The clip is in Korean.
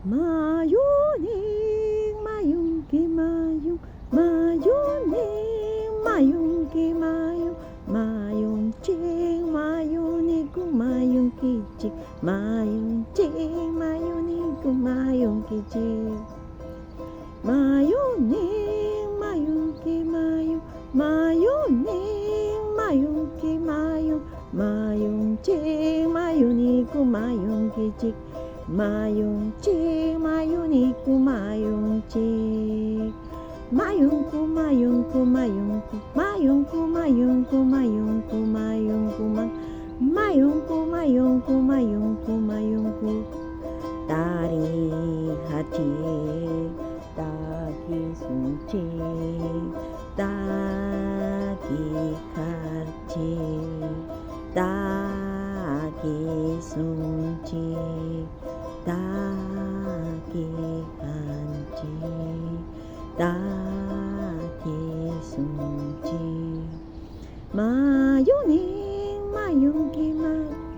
마요닝 마용기 마용 마요닝 마용기 마용 마용찡 마요니구 마용기직 마용찡 마요니구 마용기직 마요닝 마용기 마용 마요닝 마용기 마용 마용찡 마요니구 마용기직 마용찡 마요니구 마용찡 마용구 마용구 마용구 마용구 마용구 마용구 마용구 마용구 마용구 마용구 마용구 딸이 하지 딱이 숨지 딱이 같이 딱이 숨지 딱이 간지 딱이 숨지 마요닝 마용기 마